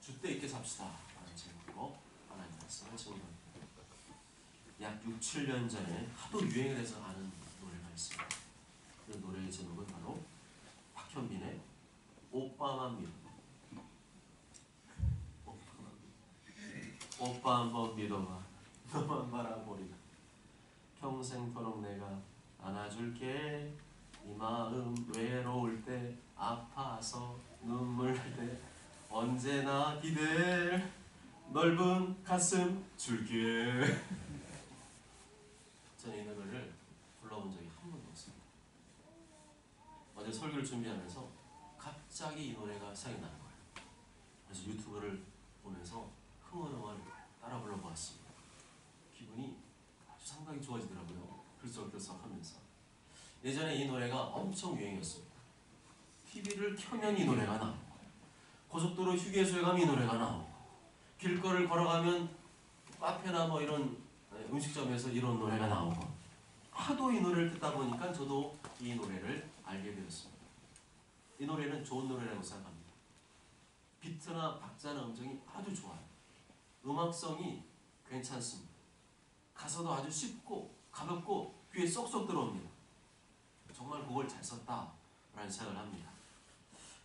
주때 있게 삽시다 라는 제목으로 하나님 말씀을 증거합니다. 약 6, 7년 전에 하도 유행을 해서 아는 노래가 있습니다. 그 노래의 제목은 바로 박현빈의 오빠만 믿어. 오빠 한번 믿어봐. 너만 바라보리라. 평생토록 내가 안아줄게. 이 마음 외로울 때, 아파서 눈물 날 때 언제나 기댈 넓은 가슴 줄게. 저는 이 노래를 불러본 적이 한 번도 없습니다. 어제 설교를 준비하면서 갑자기 이 노래가 생각이 나는 거예요. 그래서 유튜브를 보면서 흥얼흥얼 따라 불러보았습니다. 기분이 아주 상당히 좋아지더라고요. 들썩들썩하면서. 예전에 이 노래가 엄청 유행이었습니다. TV를 켜면 이 노래가 나오고, 고속도로 휴게소에 가면 이 노래가 나오고, 길거리를 걸어가면 카페나 뭐 이런 음식점에서 이런 노래가 나오고, 하도 이 노래를 듣다 보니까 저도 이 노래를 알게 되었습니다. 이 노래는 좋은 노래라고 생각합니다. 비트나 박자나 음정이 아주 좋아요. 음악성이 괜찮습니다. 가사도 아주 쉽고 가볍고 귀에 쏙쏙 들어옵니다. 정말 곡을 잘 썼다라는 생각을 합니다.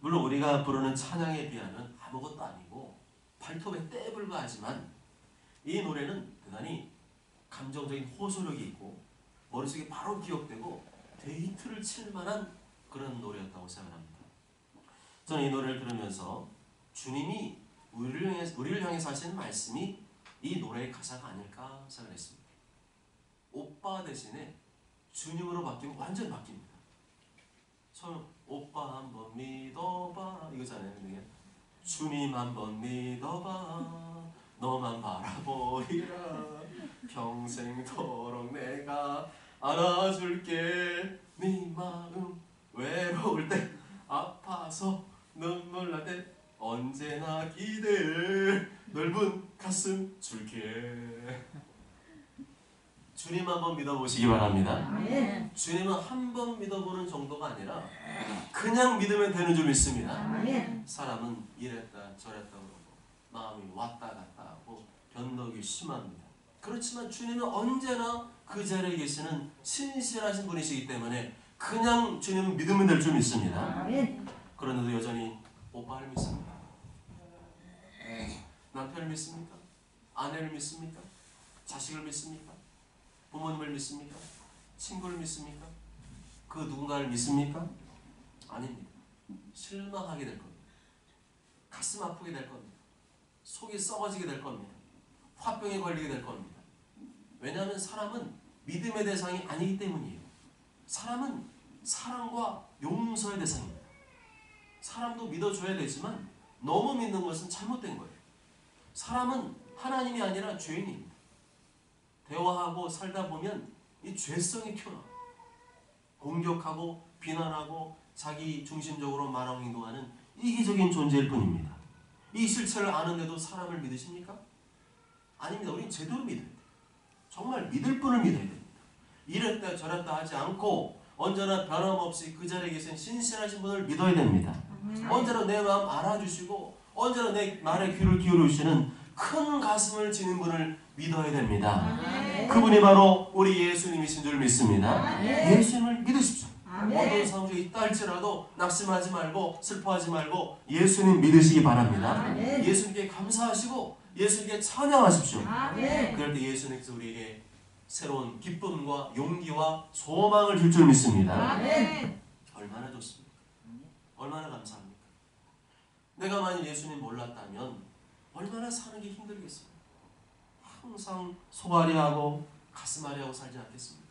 물론 우리가 부르는 찬양에 비하면 아무것도 아니고 발톱에 떼에 불과하지만 이 노래는 대단히 감정적인 호소력이 있고 머릿속에 바로 기억되고 데이트를 칠 만한 그런 노래였다고 생각합니다. 저는 이 노래를 들으면서 주님이 우리를 향해서 하시는 말씀이 이 노래의 가사가 아닐까 생각했습니다. 오빠 대신에 주님으로 바뀌면 완전 바뀝니다. 처음 오빠 한번 믿어봐 이거잖아요. 근데 주님 한번 믿어봐 너만 바라보리라 평생토록 내가 안아줄게 네 마음 외로울 때 아파서 눈물 날 때 언제나 기댈 넓은 가슴 줄게. 주님 한번 믿어보시기 바랍니다. 아멘. 주님은 한 번 믿어보는 정도가 아니라 그냥 믿으면 되는 줄 믿습니다. 아멘. 사람은 이랬다 저랬다 그러고 마음이 왔다 갔다 하고 변덕이 심합니다. 그렇지만 주님은 언제나 그 자리에 계시는 신실하신 분이시기 때문에 그냥 주님은 믿으면 될 줄 믿습니다. 아멘. 그런데도 여전히 오빠를 믿습니까? 남편을 믿습니까? 아내를 믿습니까? 자식을 믿습니까? 부모님을 믿습니까? 친구를 믿습니까? 그 누군가를 믿습니까? 아닙니다. 실망하게 될 겁니다. 가슴 아프게 될 겁니다. 속이 썩어지게 될 겁니다. 화병에 걸리게 될 겁니다. 왜냐하면 사람은 믿음의 대상이 아니기 때문이에요. 사람은 사랑과 용서의 대상입니다. 사람도 믿어줘야 되지만 너무 믿는 것은 잘못된 거예요. 사람은 하나님이 아니라 죄인입니다. 대화하고 살다 보면 이 죄성이 튀어나와요. 공격하고 비난하고 자기 중심적으로 말하고 행동하는 이기적인 존재일 뿐입니다. 이 실체를 아는데도 사람을 믿으십니까? 아닙니다. 우리는 제대로 믿어야 돼요. 정말 믿을 분을 믿어야 됩니다. 이랬다 저랬다 하지 않고 언제나 변함없이 그 자리에 계신 신실하신 분을 믿어야 됩니다. 언제나 내 마음 알아주시고 언제나 내 말에 귀를 기울이시는 큰 가슴을 지닌 분을 믿어야 됩니다. 그분이 바로 우리 예수님이신 줄 믿습니다. 예수님을 믿으십시오. 어떤 상황 중에 있다 할지라도 낙심하지 말고 슬퍼하지 말고 예수님 믿으시기 바랍니다. 예수님께 감사하시고 예수님께 찬양하십시오. 그럴 때 예수님께서 우리에게 새로운 기쁨과 용기와 소망을 줄 줄 믿습니다. 얼마나 좋습니까? 얼마나 감사합니까? 내가 만약 예수님 몰랐다면 얼마나 사는 게 힘들겠습니까? 항상 속앓이하고 가슴앓이하고 살지 않겠습니까?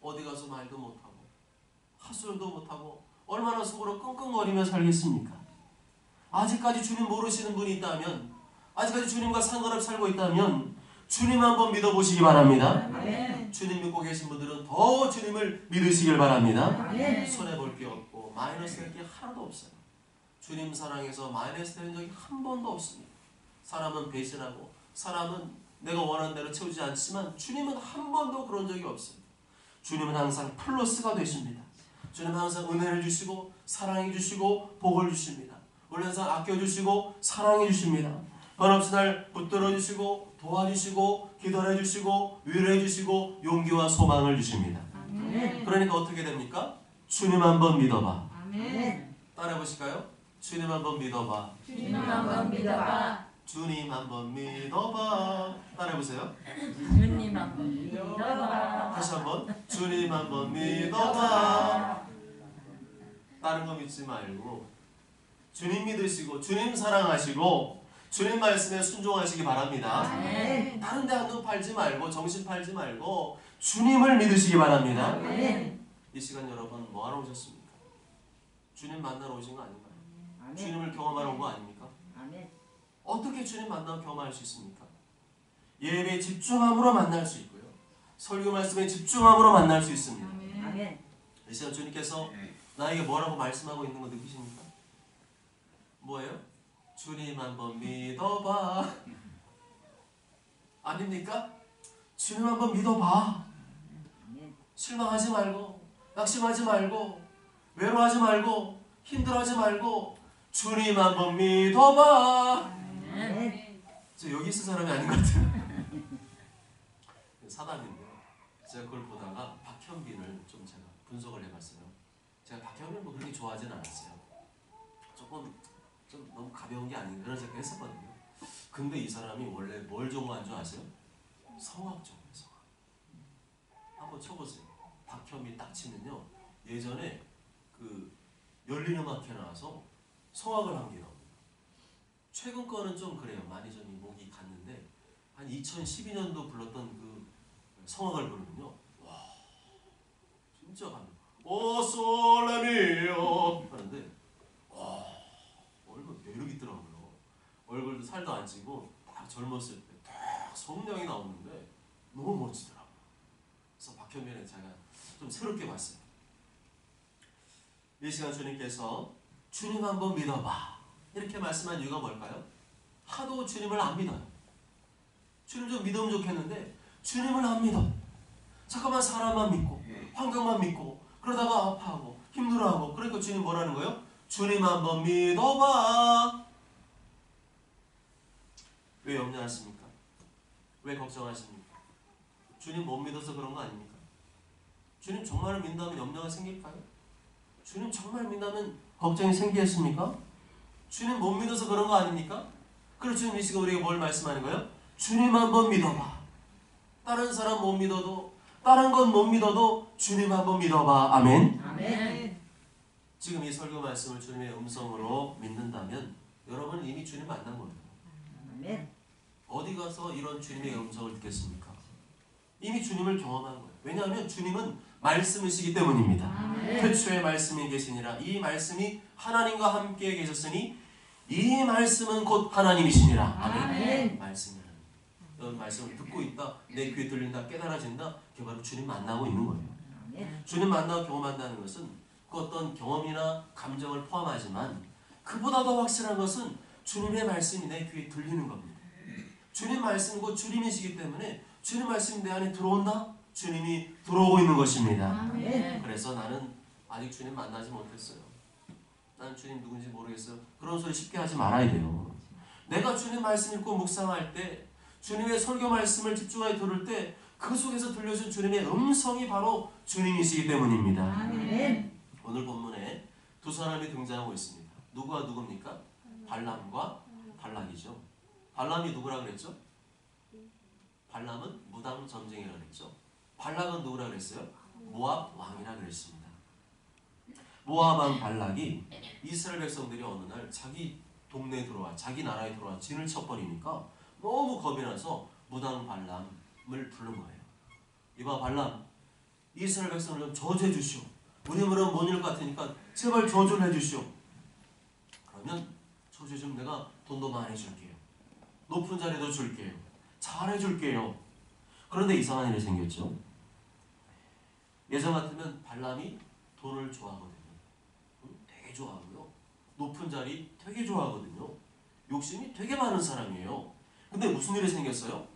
어디 가서 말도 못하고 헛소리도 못하고 얼마나 속으로 끙끙거리며 살겠습니까? 아직까지 주님 모르시는 분이 있다면 아직까지 주님과 상관없이 살고 있다면 주님 한번 믿어보시기 바랍니다. 주님 믿고 계신 분들은 더 주님을 믿으시길 바랍니다. 손해볼 게 없고 마이너스 될 게 하나도 없어요. 주님 사랑해서 마이너스 되는 적이 한 번도 없습니다. 사람은 배신하고 사람은 내가 원하는 대로 채우지 않지만 주님은 한 번도 그런 적이 없습니다. 주님은 항상 플러스가 되십니다. 주님은 항상 은혜를 주시고 사랑해 주시고 복을 주십니다. 우리 항상 아껴주시고 사랑해주십니다. 한없이 날 붙들어주시고 도와주시고 기도해주시고 위로해주시고 용기와 소망을 주십니다. 그러니까 어떻게 됩니까? 주님 한번 믿어봐. 따라해보실까요? 주님 한번 믿어봐. 주님 한번 믿어봐. 주님 한번 믿어봐. 따라해보세요. 주님 한번 믿어봐. 다시 한번. 주님 한번 믿어봐. 다른 거 믿지 말고 주님 믿으시고 주님 사랑하시고 주님 말씀에 순종하시기 바랍니다. 다른 데 한눈 팔지 말고 정신 팔지 말고 주님을 믿으시기 바랍니다. 이 시간 여러분 뭐하러 오셨습니까? 주님 만나러 오신 거 아닌가요? 주님을 경험하러 온 거 아닙니까? 어떻게 주님 만나고 경험할 수 있습니까? 예배에 집중함으로 만날 수 있고요. 설교 말씀에 집중함으로 만날 수 있습니다. 이 시간 주님께서 나에게 뭐라고 말씀하고 있는 거 느끼십니까? 뭐예요? 주님 한번 믿어봐. 아닙니까? 주님 한번 믿어봐. 실망하지 말고 낙심하지 말고 외로워하지 말고 힘들어하지 말고 주님 한번 믿어봐. 저 여기 있을 사람이 아닌 것 같아요. 사단인데요. 제가 그걸 보다가 박현빈을 좀 제가 분석을 해봤어요. 제가 박현빈 뭐 그렇게 좋아하진 않았어요. 조금 좀 너무 가벼운 게 아닌가 그런 생각 했었거든요. 근데 이 사람이 원래 뭘 좋아하는 줄 아세요? 성악 좋아해요. 성악. 한번 쳐보세요. 박현빈 딱 치면요. 예전에 그 열린음악회 나와서 성악을 한 게 나옵니다. 최근 거는 좀 그래요. 많이 좀 목이 갔는데 한 2012년도 불렀던 그 성악을 부르면요. 와 진짜 감동. 오 솔레미오 하는데 와 얼굴 매력 있더라고요. 얼굴도 살도 안 찌고 딱 젊었을 때 딱 성량이 나오는데 너무 멋지더라고요. 그래서 박현빈을 제가 좀 새롭게 봤어요. 이 시간 주님께서 주님 한번 믿어봐 이렇게 말씀한 이유가 뭘까요? 하도 주님을 안 믿어요. 주님 좀 믿으면 좋겠는데 주님을 안 믿어. 잠깐만 사람만 믿고 환경만 믿고 그러다가 아파하고 힘들어하고 그러니까 주님 뭐라는 거예요? 주님 한번 믿어봐. 왜 염려하십니까? 왜 걱정하십니까? 주님 못 믿어서 그런 거 아닙니까? 주님 정말 믿는다면 염려가 생길까요? 주님 정말 믿는다면 걱정이 생기겠습니까? 주님 못 믿어서 그런 거 아닙니까? 그래서 주님 이 시간 우리에게 뭘 말씀하는 거예요? 주님 한번 믿어봐. 다른 사람 못 믿어도 다른 건 못 믿어도 주님 한번 믿어봐. 아멘. 아멘. 지금 이 설교 말씀을 주님의 음성으로 믿는다면 여러분은 이미 주님 만난 거예요. 아멘. 어디 가서 이런 주님의 음성을 듣겠습니까? 이미 주님을 경험한 거예요. 왜냐하면 주님은 말씀이시기 때문입니다. 아멘. 태초에 말씀이 계시니라. 이 말씀이 하나님과 함께 계셨으니 이 말씀은 곧 하나님이시니라. 아멘. 아멘. 말씀이라는 이런 말씀을 듣고 있다. 내 귀에 들린다. 깨달아진다. 그게 바로 주님 만나고 있는 거예요. 아멘. 주님 만나고 경험한다는 것은 그 어떤 경험이나 감정을 포함하지만 그보다 더 확실한 것은 주님의 말씀이 내 귀에 들리는 겁니다. 주님 말씀은 곧 주님이시기 때문에 주님 말씀이 내 안에 들어온다? 주님이 들어오고 있는 것입니다. 아멘. 그래서 나는 아직 주님 만나지 못했어요. 난 주님 누군지 모르겠어요. 그런 소리 쉽게 하지 말아야 돼요. 내가 주님 말씀 읽고 묵상할 때 주님의 설교 말씀을 집중하게 들을 때 그 속에서 들려준 주님의 음성이 바로 주님이시기 때문입니다. 아멘. 오늘 본문에 두 사람이 등장하고 있습니다. 누구와 누굽니까? 발람과 발락이죠. 발람이 누구라 그랬죠? 발람은 무당 전쟁이라 그랬죠. 발락은 누구라 그랬어요? 모압 왕이라 그랬습니다. 모압 왕 발락이 이스라엘 백성들이 어느 날 자기 동네에 들어와 자기 나라에 들어와 진을 쳐버리니까 너무 겁이 나서 무당 발람을 부른 거예요. 이봐 발람, 이스라엘 백성을 좀 저주해 주시오. 우리 물은 못 이룰 것 같으니까 제발 저주를 해주시오. 그러면 저주 좀 내가 돈도 많이 줄게요. 높은 자리도 줄게요. 잘해줄게요. 그런데 이상한 일이 생겼죠. 예전 같으면 발람이 돈을 좋아하거든요. 되게 좋아하고요. 높은 자리 되게 좋아하거든요. 욕심이 되게 많은 사람이에요. 근데 무슨 일이 생겼어요?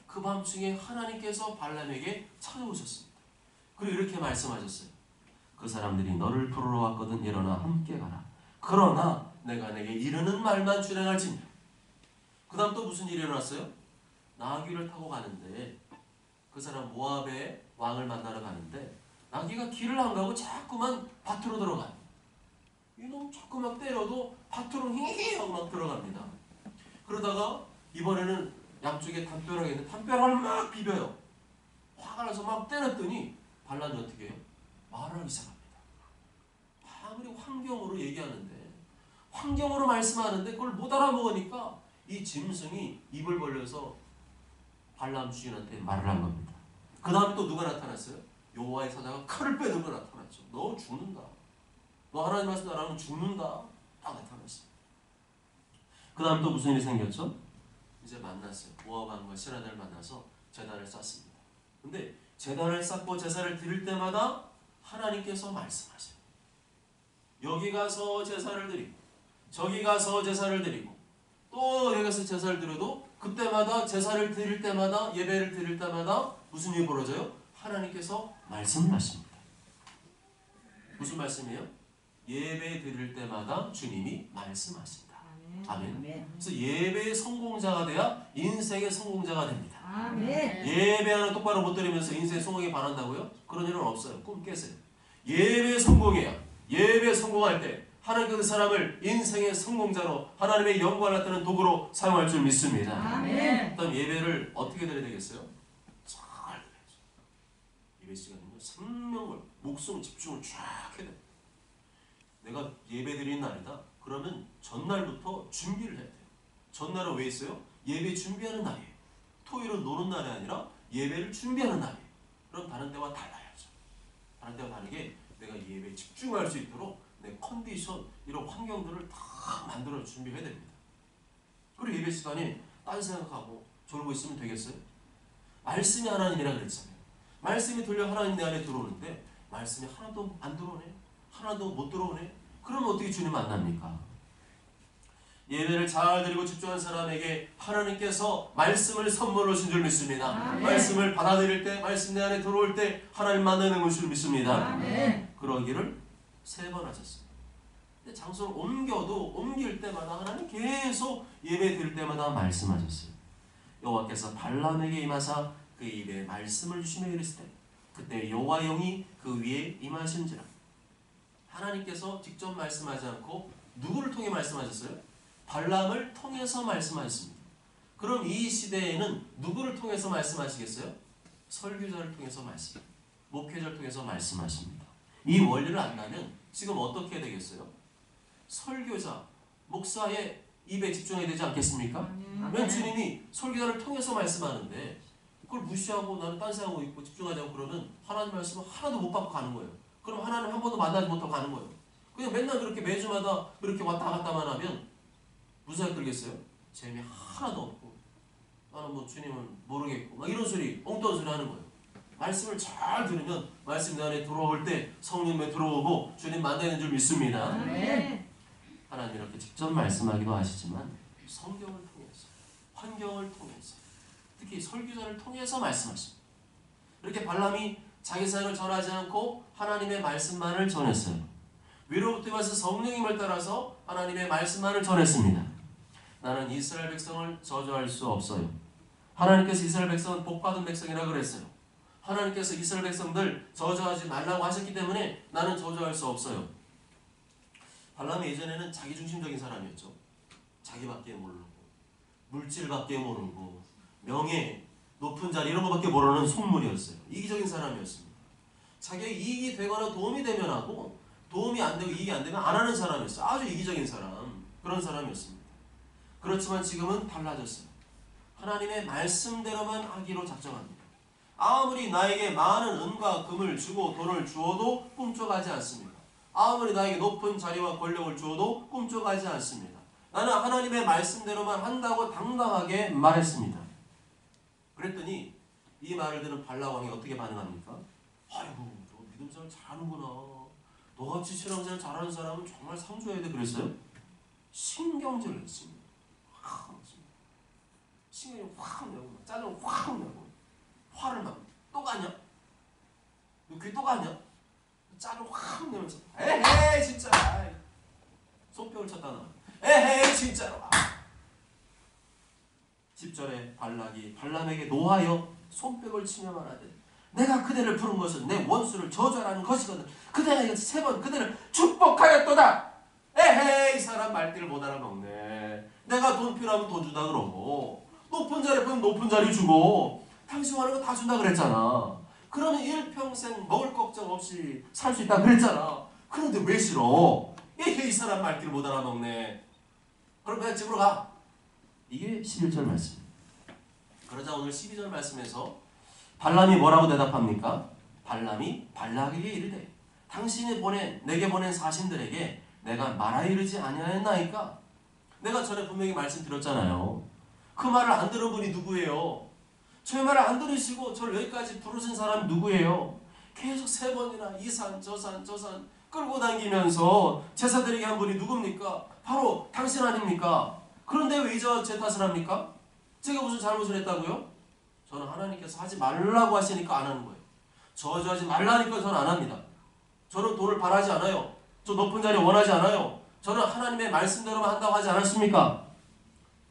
그 밤중에 하나님께서 발람에게 찾아오셨습니다. 그리고 이렇게 말씀하셨어요. 그 사람들이 너를 부르러 왔거든. 일어나 함께 가라. 그러나 내가 내게 이르는 말만 준행할지니라. 그 다음 또 무슨 일이 일어났어요? 나귀를 타고 가는데 그 사람 모압의 왕을 만나러 가는데 나귀가 길을 안 가고 자꾸만 밭으로 들어가요. 이놈 자꾸 막 때려도 밭으로 히히 하고 막 들어갑니다. 그러다가 이번에는 양쪽에 담벼락이 있는데 담벼락을 막 비벼요. 화가 나서 막 때렸더니 발람이 어떻게 해요? 말하기 시작합니다. 아무리 환경으로 얘기하는데 환경으로 말씀하는데 그걸 못 알아먹으니까 이 짐승이 입을 벌려서 발람 주인한테 말을 한 겁니다. 그 다음에 또 누가 나타났어요? 여호와의 사자가 칼을 빼는 거 나타났죠. 너 죽는다. 너 하나님 말씀 안 하면 죽는다. 딱 나타났어요. 그 다음 또 무슨 일이 생겼죠? 이제 만났어요. 모압 왕과 신하들을 만나서 제단을 쌓습니다. 근데 제단을 쌓고 제사를 드릴 때마다 하나님께서 말씀하세요. 여기 가서 제사를 드리고 저기 가서 제사를 드리고 또 여기 가서 제사를 드려도 그때마다 제사를 드릴 때마다 예배를 드릴 때마다 무슨 일이 벌어져요? 하나님께서 말씀을 하십니다. 무슨 말씀이에요? 예배 드릴 때마다 주님이 말씀하신다. 아멘. 그래서 예배의 성공자가 돼야 인생의 성공자가 됩니다. 아멘. 예배 하나 똑바로 못 드리면서 인생의 성공에 반한다고요? 그런 일은 없어요. 꿈 깨세요. 예배 성공해야 예배 성공할 때 하나님께서 그 사람을 인생의 성공자로 하나님의 영광을 나타내는 도구로 사용할 줄 믿습니다. 아멘. 그다음 예배를 어떻게 드려야 되겠어요? 잘 드려야죠. 예배 시간은요 3명을 목숨 집중을 쫙 해야 돼요. 내가 예배 드리는 날이다. 그러면 전날부터 준비를 해야 돼요. 전날은 왜 있어요? 예배 준비하는 날이에요. 토요일은 노는 날이 아니라 예배를 준비하는 날이에요. 그럼 다른 때와 달라야죠. 다른 때와 다르게 내가 예배에 집중할 수 있도록 내 컨디션 이런 환경들을 다 만들어 준비해야 됩니다. 그리고 예배 시간에 딴 생각하고 졸고 있으면 되겠어요? 말씀이 하나님이라 그랬잖아요. 말씀이 들려 하나님 내 안에 들어오는데 말씀이 하나도 안 들어오네. 하나도 못 들어오네. 그러면 어떻게 주님 만납니까? 예배를 잘 드리고 집중한 사람에게 하나님께서 말씀을 선물로 준 줄 믿습니다. 아멘. 말씀을 받아들일 때 말씀 내 안에 들어올 때 하나님 만나는 것을 믿습니다. 아멘. 그러기를 3번 하셨습니다. 근데 장소를 옮길 때마다 하나님 계속 예배 드릴 때마다 말씀하셨어요. 여호와께서 발람에게 임하사 그 입에 말씀을 주시며 이르시되 그때 여호와 영이 그 위에 임하신지라. 하나님께서 직접 말씀하지 않고 누구를 통해 말씀하셨어요? 발람을 통해서 말씀하셨습니다. 그럼 이 시대에는 누구를 통해서 말씀하시겠어요? 설교자를 통해서 목회자를 통해서 말씀하십니다. 이 원리를 안다면 지금 어떻게 해야 되겠어요? 설교자, 목사의 입에 집중해야 되지 않겠습니까? 왜 주님이 설교자를 통해서 말씀하는데 그걸 무시하고 나는 딴 생각하고 있고 집중하지 않고 그러면 하나님 말씀을 하나도 못 받고 가는 거예요. 그럼 하나님 한 번도 만나지 못하고 가는 거예요. 그냥 맨날 그렇게 매주마다 그렇게 왔다 갔다만 하면 무슨 생각 들겠어요? 재미 하나도 없고 나는 뭐 주님은 모르겠고 막 이런 소리 엉뚱한 소리 하는 거예요. 말씀을 잘 들으면 말씀 내 안에 들어올 때 성령에 들어오고 주님 만나는 줄 믿습니다. 아멘. 하나님 이렇게 직접 말씀하기도 하시지만 성경을 통해서 환경을 통해서 특히 설교자를 통해서 말씀하십니다. 이렇게 발람이 자기 사역을 전하지 않고 하나님의 말씀만을 전했어요. 위로부터 와서 성령님을 따라서 하나님의 말씀만을 전했습니다. 나는 이스라엘 백성을 저주할 수 없어요. 하나님께서 이스라엘 백성은 복받은 백성이라 그랬어요. 하나님께서 이스라엘 백성들 저주하지 말라고 하셨기 때문에 나는 저주할 수 없어요. 발람이 예전에는 자기중심적인 사람이었죠. 자기밖에 모르고 물질밖에 모르고 명예, 높은 자리 이런 것밖에 모르는 속물이었어요. 이기적인 사람이었습니다. 자기의 이익이 되거나 도움이 되면 하고 도움이 안 되고 이익이 안 되면 안 하는 사람이었어요. 아주 이기적인 사람, 그런 사람이었습니다. 그렇지만 지금은 달라졌어요. 하나님의 말씀대로만 하기로 작정합니다. 아무리 나에게 많은 은과 금을 주고 돈을 주어도 꿈쩍하지 않습니다. 아무리 나에게 높은 자리와 권력을 주어도 꿈쩍하지 않습니다. 나는 하나님의 말씀대로만 한다고 당당하게 말했습니다. 그랬더니 이 말을 들은 발람 왕이 어떻게 반응합니까? 아이고, 너 믿음 생활 잘하는구나. 너같이 신앙생활 잘하는 사람은 정말 상주해야 돼. 그랬어요? 신경질을 했습니다. 확 했습니다. 신경이 확 내고 짜증을 확 내고 화를 막 또 가냐? 너 그게 또 가냐? 짜증 확 내면서 에헤이 진짜 속 손뼉을 쳤다는 거예요. 에헤이 진짜로. 10절에 발람에게 노하여 손뼉을 치며 말하되 내가 그대를 부른 것은 내 원수를 저주하라는 것이거든. 그대가 3번 그대를 축복하였도다. 에헤이 사람 말귀를 못 알아먹네. 내가 돈 필요하면 돈 준다 그러고 높은 자리 보면 높은 자리 주고 당신 원하는 거 다 준다 그랬잖아. 그러면 일평생 먹을 걱정 없이 살 수 있다 그랬잖아. 그런데 왜 싫어? 에헤이 사람 말귀를 못 알아먹네. 그럼 그냥 집으로 가. 이게 11절 말씀입니다. 그러자 오늘 12절 말씀에서 발람이 뭐라고 대답합니까? 발람이 발락에게 이르되 당신이 내게 보낸 사신들에게 내가 말하 이르지 아니하였나이까? 내가 전에 분명히 말씀드렸잖아요. 그 말을 안 들은 분이 누구예요? 저의 말을 안 들으시고 저를 여기까지 부르신 사람이 누구예요? 계속 3번이나 이 산 저 산 끌고 다니면서 제사 드리게 한 분이 누굽니까? 바로 당신 아닙니까? 그런데 왜 이제 제 탓을 합니까? 제가 무슨 잘못을 했다고요? 저는 하나님께서 하지 말라고 하시니까 안 하는 거예요. 저주하지 말라니까 저는 안 합니다. 저는 돈을 바라지 않아요. 저 높은 자리 원하지 않아요. 저는 하나님의 말씀대로만 한다고 하지 않았습니까?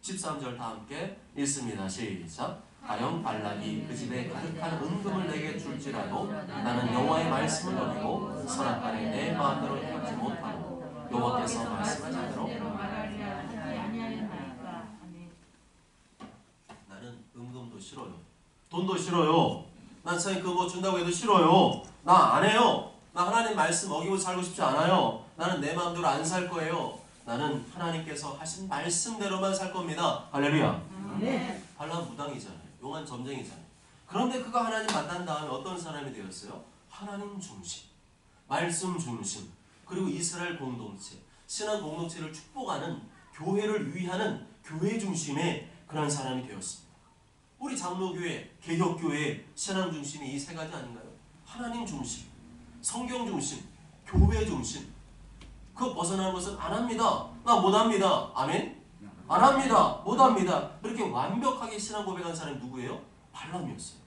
13절 다 함께 읽습니다. 시작. 가령 발락이 그 집에 가득한 은금을 내게 줄지라도 나는 여호와의 말씀을 어기고 선악간에 내 마음대로 행하지 못하고 여호와께서 말씀하신 대로 나는 은금도 싫어요. 돈도 싫어요. 난 세상에 그거 준다고 해도 싫어요. 나 안 해요. 나 하나님 말씀 어기고 살고 싶지 않아요. 나는 내 마음대로 안 살 거예요. 나는 하나님께서 하신 말씀대로만 살 겁니다. 할렐루야. 네. 발람 무당이잖아요. 용한 점쟁이잖아요. 그런데 그가 하나님 만난 다음에 어떤 사람이 되었어요? 하나님 중심, 말씀 중심, 그리고 이스라엘 공동체, 신앙 공동체를 축복하는 교회를 위하는 교회 중심의 그런 사람이 되었습니다. 우리 장로교회, 개혁교회, 신앙 중심이 이 3가지 아닌가요? 하나님 중심, 성경 중심, 교회 중심. 그거 벗어나는 것은 안 합니다. 나 못합니다. 아멘? 안 합니다. 못합니다. 그렇게 완벽하게 신앙 고백한 사람이 누구예요? 발람이었어요.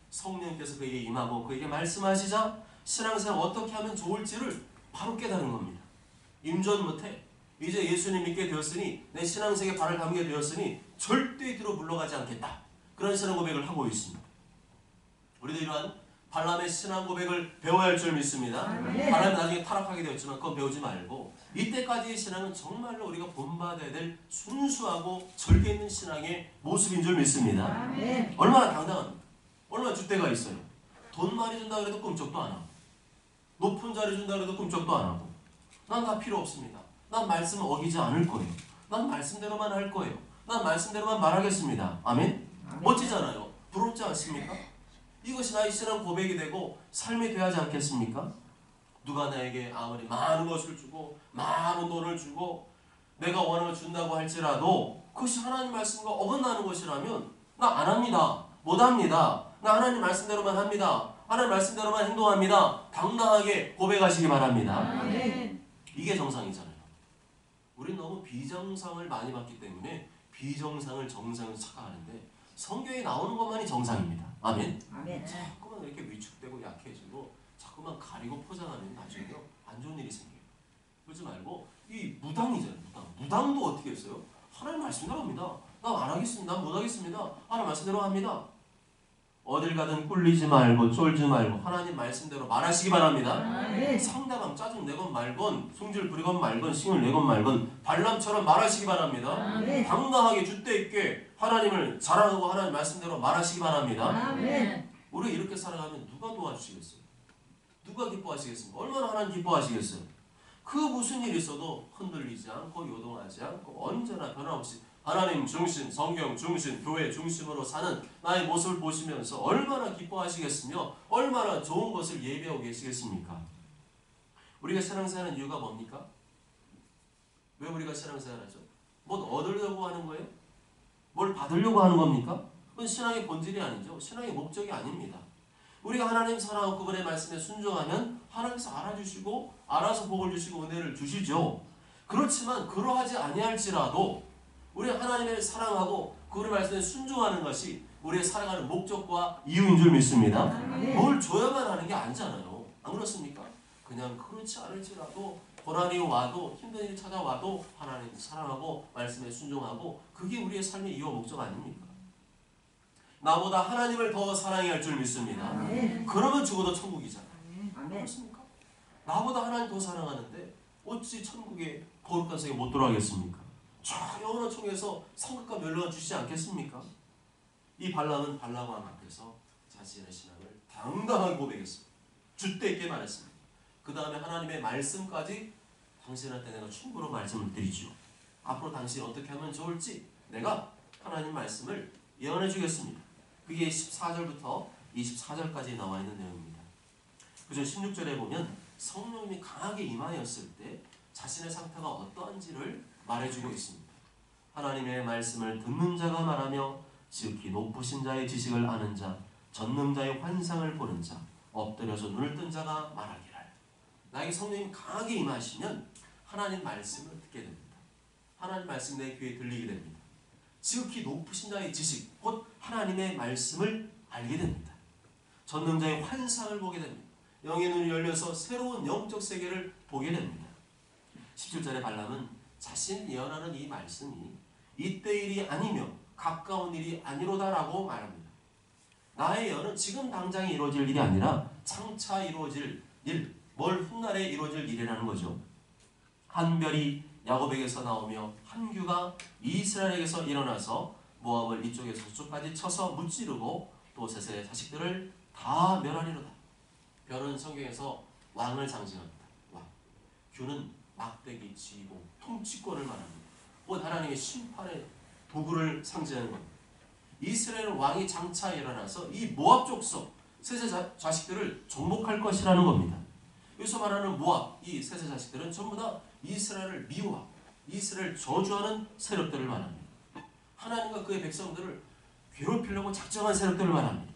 성령께서 그에게 임하고 그에게 말씀하시자 신앙생활 어떻게 하면 좋을지를 바로 깨달은 겁니다. 임전 못해. 이제 예수님 믿게 되었으니 내 신앙생에 발을 담게 되었으니 절대 뒤로 물러가지 않겠다. 그런 신앙 고백을 하고 있습니다. 우리도 이러한 발람의 신앙 고백을 배워야 할 줄 믿습니다. 발람이 나중에 타락하게 되었지만 그건 배우지 말고 이때까지의 신앙은 정말로 우리가 본받아야 될 순수하고 절개 있는 신앙의 모습인 줄 믿습니다. 얼마나 당당합니까? 얼마나 줏대가 있어요. 돈 많이 준다 그래도 꿈쩍도 안 하고 높은 자리 준다 그래도 꿈쩍도 안 하고 난 다 필요 없습니다. 난 말씀 어기지 않을 거예요. 난 말씀대로만 할 거예요. 난 말씀대로만 말하겠습니다. 아멘? 멋지잖아요. 부럽지 않습니까? 이것이 나의 신앙 고백이 되고 삶이 되어야 하지 않겠습니까? 누가 나에게 아무리 많은 것을 주고 많은 돈을 주고 내가 원하는 걸 준다고 할지라도 그것이 하나님 말씀과 어긋나는 것이라면 나 안 합니다. 못 합니다. 나 하나님 말씀대로만 합니다. 하나님 말씀대로만 행동합니다. 당당하게 고백하시기 바랍니다. 이게 정상이잖아요. 우리는 너무 비정상을 많이 봤기 때문에 비정상을 정상으로 착각하는데 성경에 나오는 것만이 정상입니다. 아멘? 자꾸만 이렇게 위축되고 약해지고 자꾸만 가리고 포장하면 나중에요 안 좋은 일이 생겨요. 그러지 말고 이 무당이잖아요. 무당도 어떻게 했어요? 하나님 말씀대로 합니다. 나 안 하겠습니다. 난 못 하겠습니다. 하나님 말씀대로 합니다. 어딜 가든 꿀리지 말고 쫄지 말고 하나님 말씀대로 말하시기 바랍니다. 상대방 짜증 내건 말건 성질 부리건 말건 싱을 내건 말건 발람처럼 말하시기 바랍니다. 당당하게 줏대 있게 하나님을 자랑하고 하나님 말씀대로 말하시기 바랍니다. 우리가 이렇게 살아가면 누가 도와주시겠어요? 누가 기뻐하시겠습니까? 얼마나 하나님 기뻐하시겠어요? 그 무슨 일이 있어도 흔들리지 않고 요동하지 않고 언제나 변함없이 하나님 중심, 성경 중심, 교회 중심으로 사는 나의 모습을 보시면서 얼마나 기뻐하시겠으며 얼마나 좋은 것을 예배하고 계시겠습니까? 우리가 신앙생활하는 이유가 뭡니까? 왜 우리가 신앙생활하죠? 뭐 얻으려고 하는 거예요? 뭘 받으려고 하는 겁니까? 그건 신앙의 본질이 아니죠. 신앙의 목적이 아닙니다. 우리가 하나님 사랑하고 그분의 말씀에 순종하면 하나님께서 알아주시고 알아서 복을 주시고 은혜를 주시죠. 그렇지만 그러하지 아니할지라도 우리 하나님을 사랑하고 그분의 말씀에 순종하는 것이 우리의 살아가는 목적과 이유인 줄 믿습니다. 뭘 줘야만 하는 게 아니잖아요. 안 그렇습니까? 그냥 그렇지 않을지라도 고난이 와도 힘든 일이 찾아와도 하나님 사랑하고 말씀에 순종하고 그게 우리의 삶의 이유 목적 아닙니까? 나보다 하나님을 더 사랑해야 할 줄 믿습니다. 그러면 죽어도 천국이잖아요. 그렇습니까? 나보다 하나님 더 사랑하는데 어찌 천국에 거룩한 세계 못 들어가겠습니까? 저 영원한 천국에서 상급과 멸류관 주시지 않겠습니까? 이 발람은 발람 왕 앞에서 자신의 신앙을 당당하게 고백했습니다. 줏대 있게 말했습니다. 그 다음에 하나님의 말씀까지 당신한테 내가 충고로 말씀을 드리죠. 앞으로 당신이 어떻게 하면 좋을지 내가 하나님 말씀을 예언해 주겠습니다. 그게 14절부터 24절까지 나와 있는 내용입니다. 그저 16절에 보면 성령님이 강하게 임하였을 때 자신의 상태가 어떠한지를 말해주고 있습니다. 하나님의 말씀을 듣는 자가 말하며 지극히 높으신 자의 지식을 아는 자, 전능자의 환상을 보는 자, 엎드려서 눈을 뜬 자가 말하기를. 나에게 성령님이 강하게 임하시면 하나님 말씀을 듣게 됩니다. 하나님 말씀이 내 귀에 들리게 됩니다. 지극히 높으신 자의 지식, 곧 하나님의 말씀을 알게 됩니다. 전능자의 환상을 보게 됩니다. 영의 눈이 열려서 새로운 영적 세계를 보게 됩니다. 17절의 발람은 자신이 예언하는 이 말씀이 이때 일이 아니며 가까운 일이 아니로다라고 말합니다. 나의 예언은 지금 당장 이루어질 일이 아니라 장차 이루어질 일, 멀 훗날에 이루어질 일이라는 거죠. 한 별이 야곱에게서 나오며 한 규가 이스라엘에게서 일어나서 모압을 이쪽에서 저쪽까지 쳐서 무찌르고 또 셋의 자식들을 다 멸하리로다. 별은 성경에서 왕을 상징합니다. 왕. 규는 막대기, 지휘봉, 통치권을 말합니다. 곧 하나님의 심판의 도구를 상징하는 겁니다. 이스라엘 왕이 장차 일어나서 이 모압 족속 셋의 자식들을 정복할 것이라는 겁니다. 여기서 말하는 모압, 이 셋의 자식들은 전부 다 이스라엘을 미워하고 이스라엘을 저주하는 세력들을 말합니다. 하나님과 그의 백성들을 괴롭히려고 작정한 세력들을 말합니다.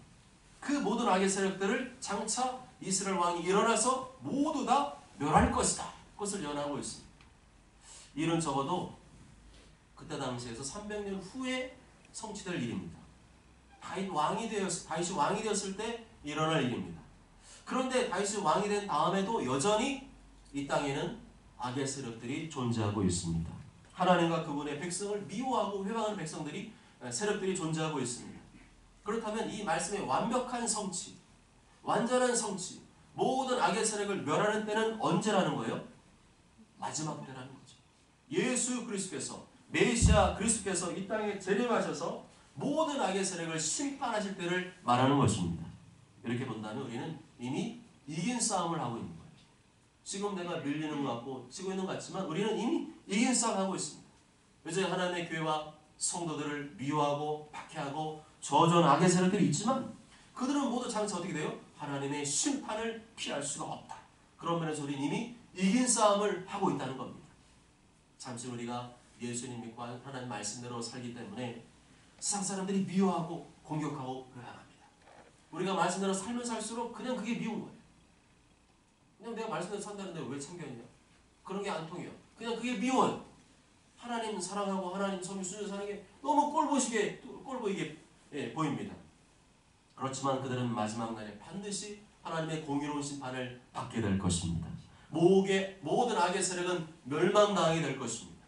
그 모든 악의 세력들을 장차 이스라엘 왕이 일어나서 모두 다 멸할 것이다. 그것을 예언하고 있습니다. 이는 적어도 그때 당시에서 300년 후에 성취될 일입니다. 다윗이 왕이 되었을 때 일어날 일입니다. 그런데 다윗이 왕이 된 다음에도 여전히 이 땅에는 악의 세력들이 존재하고 있습니다. 하나님과 그분의 백성을 미워하고 회방하는 백성들이 세력들이 존재하고 있습니다. 그렇다면 이 말씀의 완벽한 성취, 완전한 성취, 모든 악의 세력을 멸하는 때는 언제라는 거예요? 마지막 때라는 거죠. 예수 그리스도께서, 메시아 그리스도께서 이 땅에 재림하셔서 모든 악의 세력을 심판하실 때를 말하는 것입니다. 이렇게 본다면 우리는 이미 이긴 싸움을 하고 있는 거예요. 지금 내가 밀리는 것 같고 지고 있는 것 같지만 우리는 이미 이긴 싸움을 하고 있습니다. 여전히 하나님의 교회와 성도들을 미워하고 박해하고 저주하는 악의 세력들이 있지만 그들은 모두 장차 어떻게 돼요? 하나님의 심판을 피할 수가 없다. 그런 면에서 우리는 이미 이긴 싸움을 하고 있다는 겁니다. 잠시 우리가 예수님 믿고 하나님 말씀대로 살기 때문에 세상 사람들이 미워하고 공격하고 회방합니다. 우리가 말씀대로 살면 살수록 그냥 그게 미운 거예요. 그냥 내가 말씀대로 산다는데 왜 참견이냐? 그런 게 안 통해요. 그냥 그게 미워요. 하나님 사랑하고 하나님 섬유 순종 사는 게 너무 꼴보이게 보입니다. 그렇지만 그들은 마지막 날에 반드시 하나님의 공의로운 심판을 받게 될 것입니다. 모든 악의 세력은 멸망당하게 될 것입니다.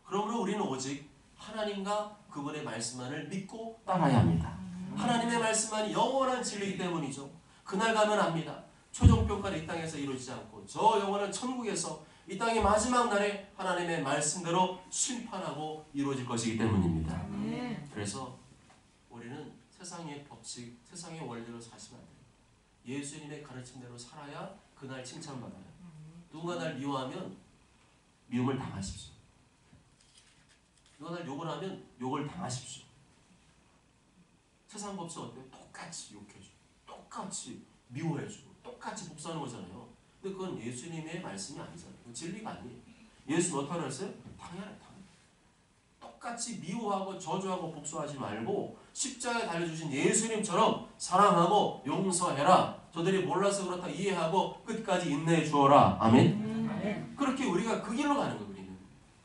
그러므로 우리는 오직 하나님과 그분의 말씀만을 믿고 따라야 합니다. 하나님의 말씀만이 영원한 진리이기 때문이죠. 그날 가면 압니다. 최종평가는 이 땅에서 이루어지지 않고 저 영원한 천국에서 이 땅의 마지막 날에 하나님의 말씀대로 심판하고 이루어질 것이기 때문입니다. 그래서 우리는 세상의 법칙, 세상의 원리로 사시면 안 돼요. 예수님의 가르침대로 살아야 그날 칭찬받아요. 누군가 날 미워하면 미움을 당하십시오. 누가 날 욕을 하면 욕을 당하십시오. 세상 법칙 어때요? 똑같이 욕해주고 똑같이 미워해주고 똑같이 복수하는 거잖아요. 근데 그건 예수님의 말씀이 아니잖아요. 진리가 아니에요. 예수님 어떻게 하셨어요? 당연히 똑같이 미워하고 저주하고 복수하지 말고 십자가에 달려주신 예수님처럼 사랑하고 용서해라. 저들이 몰라서 그렇다 이해하고 끝까지 인내해 주어라. 아멘. 그렇게 우리가 그 길로 가는 거예요. 우리는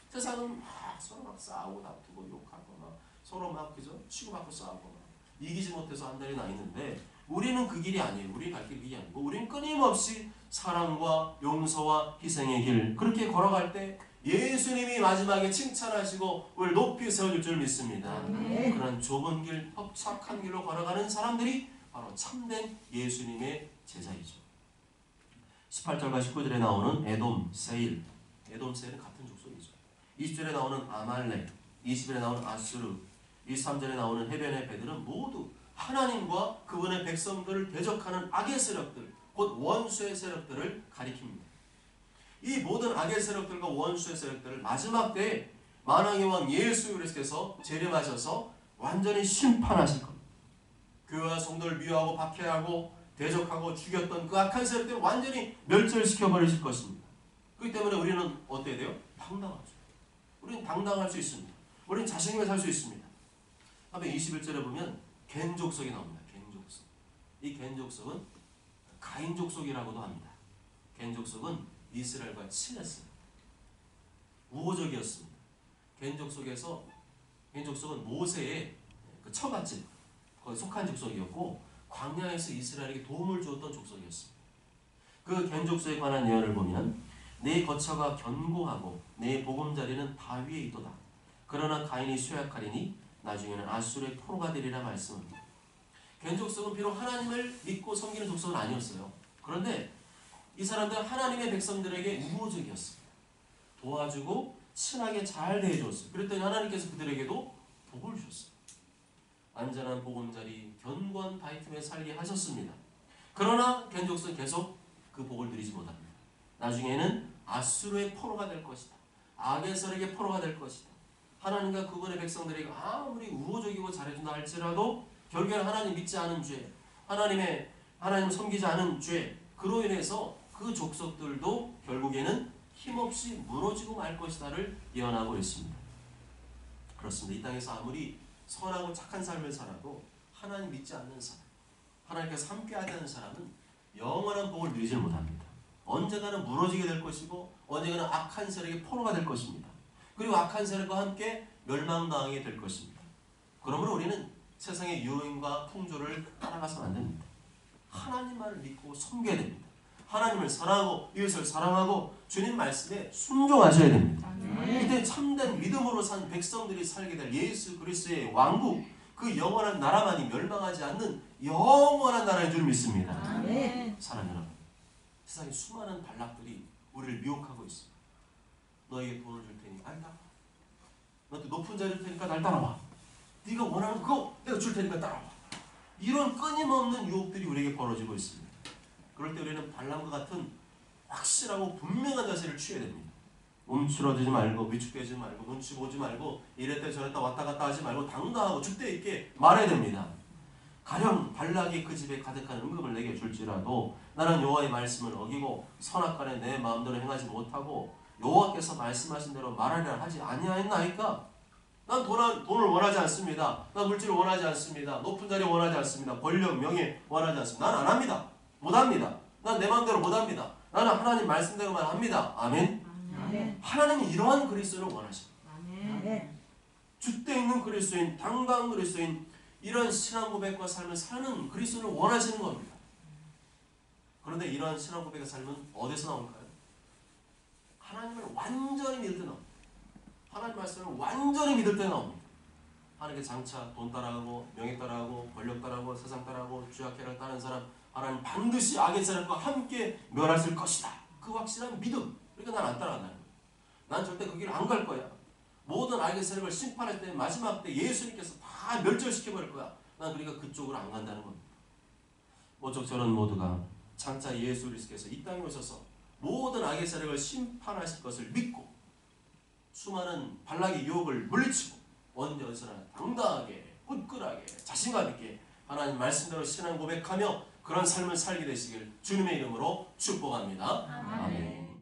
세상은 서로 막 싸우고 다투고 욕하고 막 서로 막 그죠 치고받고 싸우고 막 이기지 못해서 한 달이 나 있는데 우리는 그 길이 아니에요. 우리 갈 길이 그게 아니고 우리는 끊임없이 사랑과 용서와 희생의 길 그렇게 걸어갈 때 예수님이 마지막에 칭찬하시고 우리를 높이 세워줄 줄 믿습니다. 그런 좁은 길, 협착한 길로 걸어가는 사람들이 바로 참된 예수님의 제자이죠. 18절과 19절에 나오는 에돔, 세일. 에돔, 세일은 같은 족속이죠. 20절에 나오는 아말렉, 20절에 나오는 아수르, 23절에 나오는 해변의 배들은 모두 하나님과 그분의 백성들을 대적하는 악의 세력들, 곧 원수의 세력들을 가리킵니다. 이 모든 악의 세력들과 원수의 세력들을 마지막 때에 만왕의 왕 예수 그리스도께서 재림하셔서 완전히 심판하실 겁니다. 교회와 성도를 미워하고 박해하고 대적하고 죽였던 그 악한 세력들을 완전히 멸절시켜 버리실 것입니다. 그렇기 때문에 우리는 어때야 돼요? 당당하죠. 우리는 당당할 수 있습니다. 우리는 자신있게 살 수 있습니다. 다음에 21절에 보면 겐족속이 나옵니다. 겐족속. 이 겐족속은 가인족속이라고도 합니다. 겐족속은 이스라엘과 친했습니다. 우호적이었습니다. 겐족속은 모세의 그 처갓집 거기 속한 족속이었고 광야에서 이스라엘에게 도움을 주었던 족속이었습니다. 그 겐족속에 관한 예언을 보면 내 거처가 견고하고 내 보금자리는 바위에 있도다. 그러나 가인이 쇠약하리니 나중에는 아수르의 포로가 되리라 말씀합니다. 겐족속은 비록 하나님을 믿고 섬기는 족속은 아니었어요. 그런데 이 사람들은 하나님의 백성들에게 우호적이었습니다. 도와주고 친하게 잘 대해줬어요. 그랬더니 하나님께서 그들에게도 복을 주셨어요. 안전한 보금자리, 견고한 바위 틈에 살게 하셨습니다. 그러나 겐족속은 계속 그 복을 누리지 못합니다. 나중에는 아수르의 포로가 될 것이다. 악의 세력의 포로가 될 것이다. 하나님과 그분의 백성들에게 아무리 우호적이고 잘해준다 할지라도 결국에는 하나님 믿지 않은 죄, 하나님 섬기지 않은 죄, 그로 인해서 그 족속들도 결국에는 힘없이 무너지고 말 것이다를 예언하고 있습니다. 그렇습니다. 이 땅에서 아무리 선하고 착한 삶을 살아도 하나님 믿지 않는 사람, 하나님께서 함께하자는 사람은 영원한 복을 누리지 못합니다. 언젠가는 무너지게 될 것이고 언젠가는 악한 세력의 포로가 될 것입니다. 그리고 악한 세력과 함께 멸망당하게 될 것입니다. 그러므로 우리는 세상의 유행과 풍조를 따라가서는 안 됩니다. 하나님만을 믿고 섬겨야 됩니다. 하나님을 사랑하고 이웃을 사랑하고 주님 말씀에 순종하셔야 됩니다. 이때 참된 믿음으로 산 백성들이 살게 될 예수 그리스도의 왕국, 그 영원한 나라만이 멸망하지 않는 영원한 나라인 줄 믿습니다. 사랑하는 여러분, 세상에 수많은 발락들이 우리를 미혹하고 있습니다. 너에게 돈을 줄 테니 날 따라와. 너한테 높은 자리 줄 테니까 날 따라와. 네가 원하는 그거 내가 줄 테니까 따라와. 이런 끊임없는 유혹들이 우리에게 벌어지고 있습니다. 그럴 때 우리는 발람과 같은 확실하고 분명한 자세를 취해야 됩니다. 움츠러들지 말고 위축되지 말고 눈치 보지 말고 이랬다 저랬다 왔다 갔다 하지 말고 당당하고 줏대 있게 말해야 됩니다. 가령 발락이 그 집에 가득한 은금을 내게 줄지라도 나는 여호와의 말씀을 어기고 선악간에 내 마음대로 행하지 못하고 여호와께서 말씀하신 대로 말하리라 하지 아니하였나이까? 난 돈을 원하지 않습니다. 난 물질을 원하지 않습니다. 높은 자리 원하지 않습니다. 권력, 명예 원하지 않습니다. 난 안 합니다. 못합니다. 난 내 마음대로 못합니다. 나는 하나님 말씀대로만 합니다. 아멘. 하나님이 이러한 그리스도를 원하십니다. 줏대 있는 그리스도인, 당당한 그리스도인, 이런 신앙 고백과 삶을 사는 그리스도를 원하시는 겁니다. 그런데 이러한 신앙 고백과 삶은 어디서 나올까요? 하나님을 완전히 믿을 때 나옵니다. 하나님 말씀을 완전히 믿을 때 나옵니다. 하나님께 장차 돈 따라가고 명예 따라가고 권력 따라가고 세상 따라가고 주약해를 따르는 사람 하나님 반드시 악의 세력과 함께 멸하실 것이다. 그 확실한 믿음. 그러니까 난 안 따라간다는 거예요. 난 절대 그 길 안 갈 거야. 모든 악의 세력을 심판할 때 마지막 때 예수님께서 다 멸절시켜버릴 거야. 난 그러니까 그쪽으로 안 간다는 겁니다. 모쪼록 저런 모두가 장차 예수 그리스도께서 이 땅에 오셔서 모든 악의 세력을 심판하실 것을 믿고 수많은 발락의 유혹을 물리치고 언제 어디서나 당당하게 굳건하게 자신감 있게 하나님 말씀대로 신앙 고백하며 그런 삶을 살게 되시길 주님의 이름으로 축복합니다. 아멘.